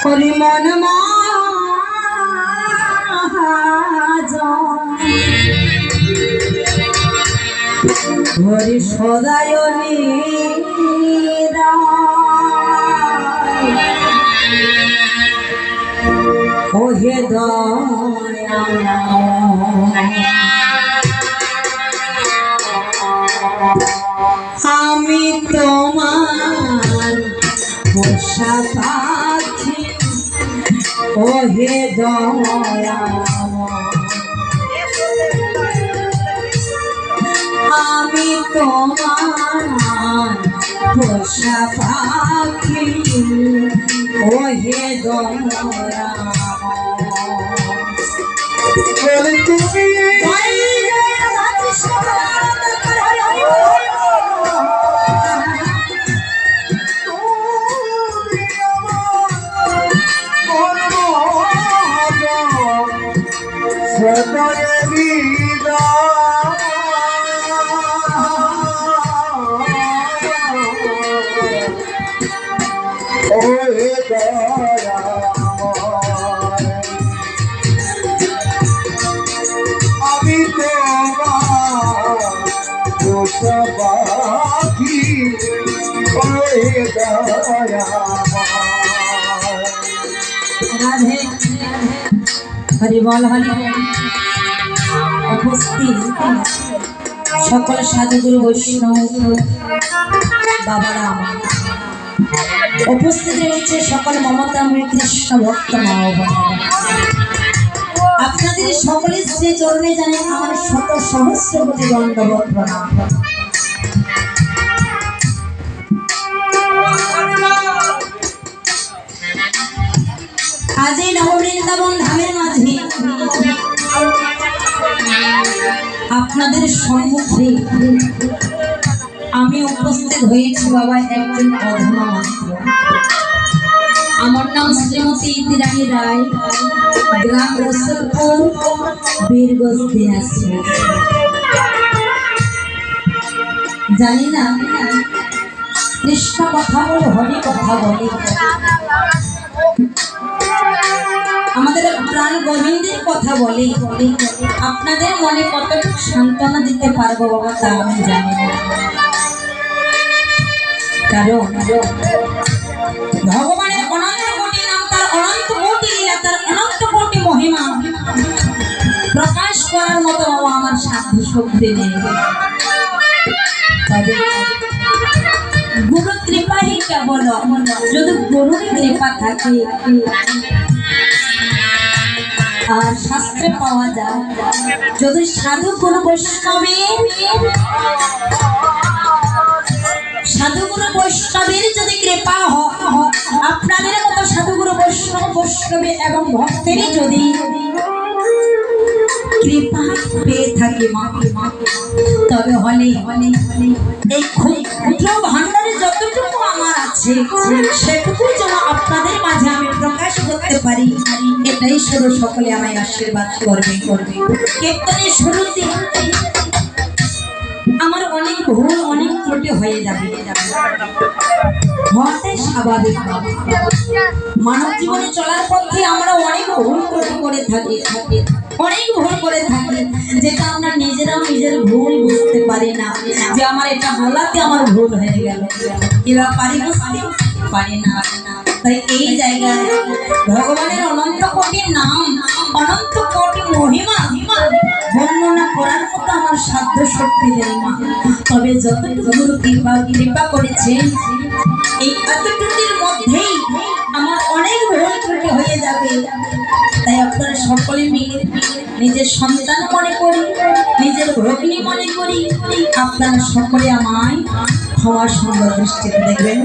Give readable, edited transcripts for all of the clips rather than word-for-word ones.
হরি মন হরি সদায়নী ওহে দয়া আমি তোমার পোষা পাখি ওহে দয়া আমি তোমার পোষা পাখি ওহে দয়া তুমি আমি পাখি রাধে হরি বল হরি উপস্থিত সকল সাধুগুরু বৈষ্ণব বাবারা উপস্থিত রয়েছে সকল মমতাময়ী কৃষ্ণ ভক্ত মা ও বোনেরা। আপনাদের সকলের শ্রী চরণে জানাই আমার শত সহস্র কোটি দণ্ডবত প্রণাম। আজ এই নববৃন্দাবন ধামের মাঝে আপনাদের সম্মুখে আমি উপস্থিত হয়েছি বাবা একজন অধমা মাত্র। আমার নাম শ্রীমতী ইন্দিরাণী রায়, গ্রাম রসুলপুর, বীরগঞ্জ, দিনাজপুর। জানি না কৃষ্ণ কথা বলে হরি কথা বলে, আমাদের প্রাণ গোবিন্দের কথা বলে, আপনাদের মনে কতটুকু সান্ত্বনা দিতে পারবো বাবা তা আমি জানি না। কারণ ভগবানের অনন্ত কোটি নাম, তার অনন্ত কোটি লীলা, তার অনন্ত কোটি মহিমা প্রকাশ করার মতো বাবা আমার সাধ্য শক্তি নেই। তবে গুরু কৃপাই কেবল, যদি গুরুর কৃপা থাকে আর শাস্ত্রে পাওয়া যায়, যদি সাধু গুরু বৈষ্ণবের যদি কৃপা হয়, আপনাদের মতো সাধুগুরু বৈষ্ণবী এবং ভক্তেরই যদি কৃপা পেয়ে থাকি মা, তবে হলে এই ক্ষুদ্র ভান্ডারে যতটুকু আমার আছে সেটুকু যেন আপনাদের মাঝে আমি প্রকাশ করতে পারি, এটাই শুধু সকলে আমায় আশীর্বাদ করবে। কীর্তনের শুরুতে আমার অনেক ভুল অনেক ত্রুটি হয়ে যাবে, হওয়াটাই স্বাভাবিক। মানব জীবনে চলার পথে আমরা অনেক ভুল করে থাকি, যেটা আমরা নিজেরাও নিজের ভুল বুঝতে পারি না, যে আমার এটা বলাতে আমার ভুল হয়ে গেল, এরা পারি না। তাই এই জায়গায় ভগবানের অনন্ত কোটি নাম, অনন্ত কোটি মহিমা বর্ণনা করার মতো আমার সাধ্য শক্তি নেই মা। তবে যতটুকু গুরু কৃপা করেছে এই এতটুকুর মধ্যেই আমার অনেক ভুল ত্রুটি হয়ে যাবে। তাই আপনারা সকলে মিলে নিজের সন্তান মনে করি, নিজের ভগ্নী মনে করি, আপনারা সকলে আমায় ক্ষমা সুন্দর দৃষ্টিতে দেখবেন।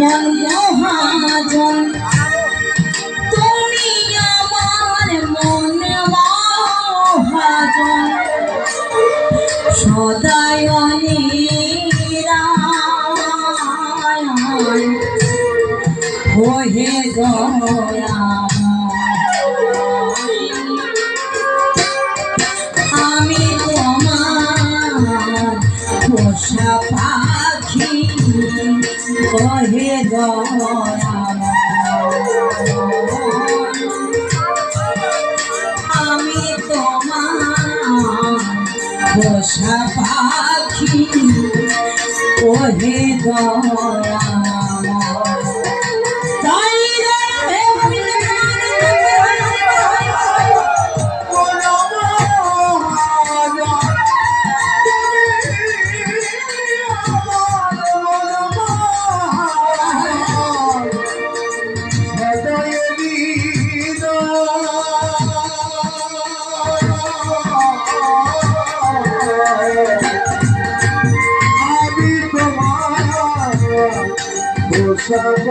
মন মহাজন তুমি আমার মন মহাজন সদায় হরি ওহে দয়া আমি তোমার পোষা পাখি ওহে দয়া আমি তোমার পোষা পাখি ওহে দয়া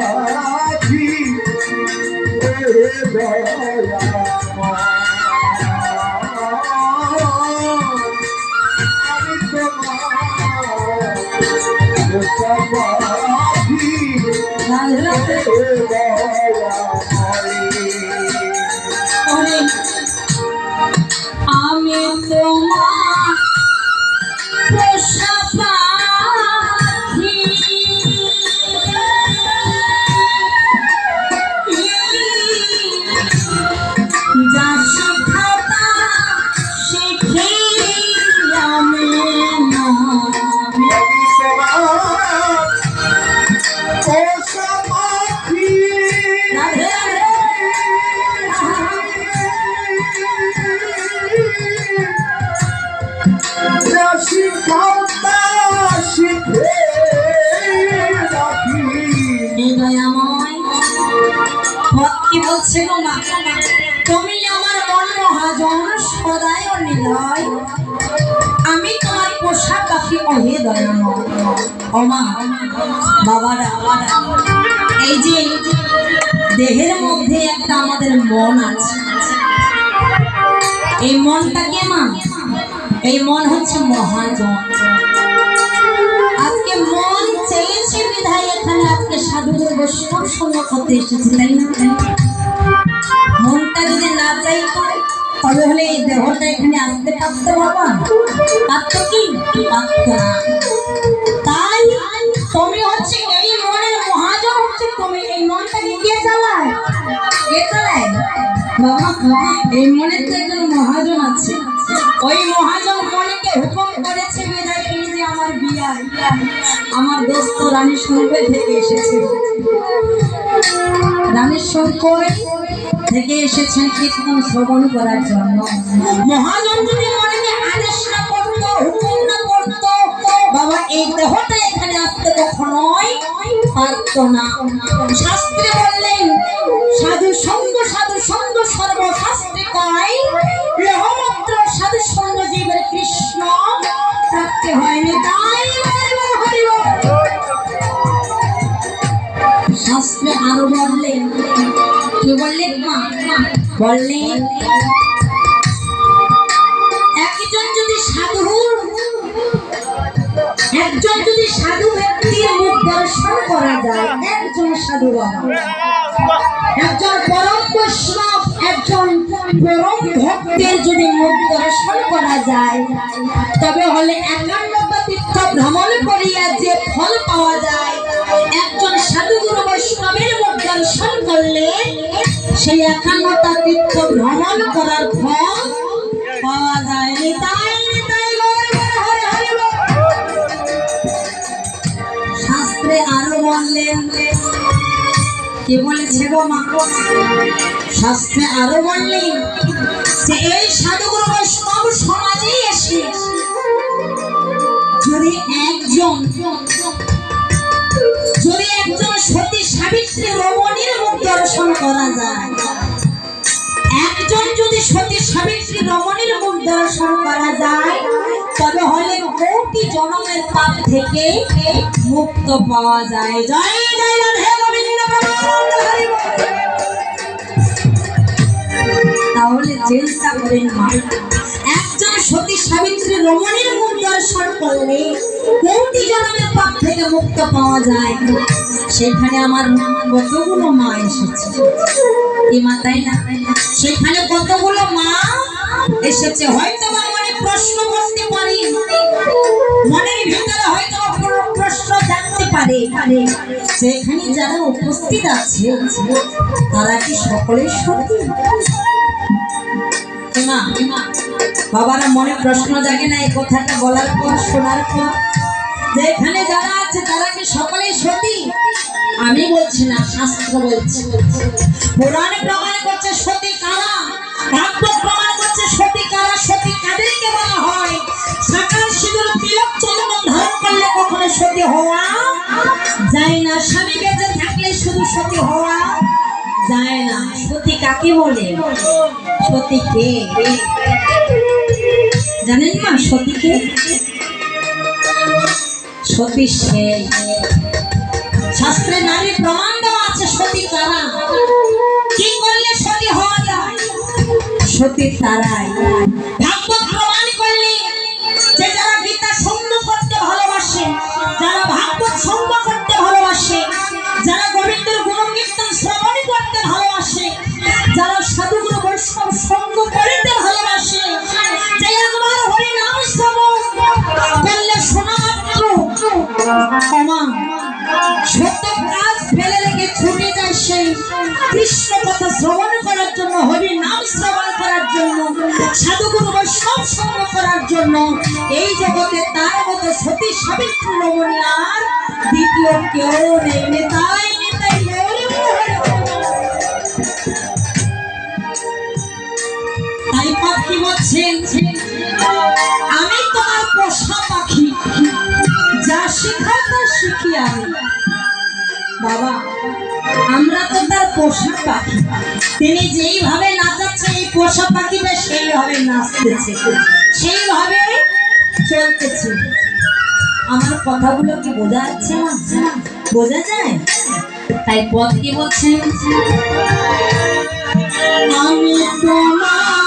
পাখি ওহে দয়া আমি তোমার পাখি আমি তোমার পোষা পাখি যা শিখাতা শিখি আমি না পোষা পাখি শিখাতা শিখে রাখি কি বলছে গো মা তুমি আমার মন মহাজন সদায় নিলয় আমি তোমার পোষা পাখি ওহে দয়াময় ও মা বাবারা এই যে দেহের মধ্যে একটা আমাদের মন আছে এই মনটাকে মা এই মন হচ্ছে মহাজন আজকে মন চেয়েছে বিধায় এখানে আজকে সাধুগুরু বৈষ্ণব সঙ্গ করতে এসেছে তাই না মনটা যদি না চাইতো তবে হলে এই দেহটা এখানে আসতে পারতো বাবা পারতো কি পারতো না তাই তুমি হচ্ছে এই মনের মহাজন হচ্ছে তুমি এই মনটাকে কে চালায় বাবা এই মনের তো একজন মহাজন আছে ওই মহাজন মনকে হুকুম করেছে বিদায় যে আমার বিয়া আমার দোস্ত রানীর শঙ্কর থেকে এসেছে রানীর শঙ্কর থেকে এসেছেন কীর্তন শ্রবণ করার জন্য মহাজন যদি মনে আদেশ না করতো হুকুম না করতো বাবা এই দেহটা এখানে আসতে কখনোই পারতো না শাস্ত্রে বললেন সাধু সঙ্গ সর্বশাস্ত্রে কয় রহমাত্র সাধু সঙ্গ জীবের কৃষ্ণ থাকতে হয়নি তাই শাস্ত্রে আরো বললেন কি বললেন মা বললেন একজন যদি সাধু ব্যক্তির মুখ দর্শন করা যায় একজন সাধু বাবা একজন পরম বৈষ্ণব একজন পরম ভক্তের যদি মুখ দর্শন করা যায় তবে হলে 51 তীর্থ ভ্রমণ করিয়া যে ফল পাওয়া যায় একজন সাধুগুরু বৈষ্ণবের মুখ দর্শন করলে সেই 51টা তীর্থ ভ্রমণ করার ফল পাওয়া যায় শাস্ত্রে আরো বললেন কি বলেছে গো মা শাস্ত্রে আরো বললেন যে এই সাধুগুরু বৈষ্ণব সমাজে এসে যদি একজন সতী সাবিত্রী রমণীর মুখ দর্শন করা যায় একজন যদি সতী সাবিত্রী রমণীর মুখ দর্শন করা যায় তবে হলে কোটি জন্মের পাপ থেকে মুক্ত পাওয়া যায় জয় জয় রাধে গোবিন্দ তাহলে চেষ্টা করেন মা একজন সতী সাবিত্রী রমণীর মুখ দর্শন করলে কোটি জন্মের পাপ থেকে মুক্ত পাওয়া যায়, সেখানে আমার কতগুলো মা এসেছে, এই মা তাই না? সেখানে কতগুলো মা এসেছে। হয়তো বা মনে প্রশ্ন করতে পারি, মনের ভিতরে হয়তো কোনো প্রশ্ন জানতে পারে যে এখানে যারা উপস্থিত আছে তারা কি সকলে সতী? মা বাবারা মনে প্রশ্ন জাগে না এই কথাটা বলার পর, শোনার পর, যে এখানে যারা আছে তারা কি সকলেই সতী? আমি বলছি না, শাস্ত্র বলছে, পুরাণ প্রমাণ করছে সতী কারা, ভাগবত প্রমাণ করছে সতী কারা। সতী কাদেরকে বলা হয়? সাকার সিঁদুর তিলক চন্দন ধারণ করলে কখনো সতী হওয়া যায় না, স্বামী বেঁচে থাকলে শুধু সতী হওয়া যায় না। সতী কাকে বলে? সতী কে জানেন মা? সতীকে, সতী সেই, শাস্ত্রে নারী প্রমাণ দেওয়া আছে সতী কারা, কি করলে সতী হওয়া যায়? সতী তারাই। ভাগবত প্রমাণ করলে যে যারা গীতা সঙ্গ করতে ভালোবাসে, যারা ভাগবত সঙ্গ করতে ভালোবাসে, যারা গোবিন্দের গুণকীর্তন শ্রবণ করতে ভালোবাসে, যারা সাধুগুরু বৈষ্ণব সঙ্গ করিতে ভালোবাসে, যে একবার হরি নাম শ্রবণ করলে শোনা মাত্র ক্ষমা সত্য কাজ ফেলে রেখে ছুটে যায় সেই কৃষ্ণ কথা শ্রবণ করার জন্য, হরি নাম শ্রবণ করার জন্য, সাধুগুরু বৈষ্ণব সঙ্গ করার জন্য। এই জগতে তার মতো সতী সাবিত্রী রমণী আর দ্বিতীয় কেউ নেই। নেতাই নেতাই তাই পাখি বলছেন, আমি তোমার পোষা পাখি, যা শিখাও তা শিখি আমি। বাবা আমরা তো তার পোষা পাখি, তিনি যেইভাবে নাচাচ্ছে এই পোষা পাখিটা সেইভাবে নাচতেছে, সেইভাবে চলতেছে। আমার কথাগুলো কি বোঝা যাচ্ছে না? বোঝা যায়? তাই পথ কি বলছেন, আমি তোমার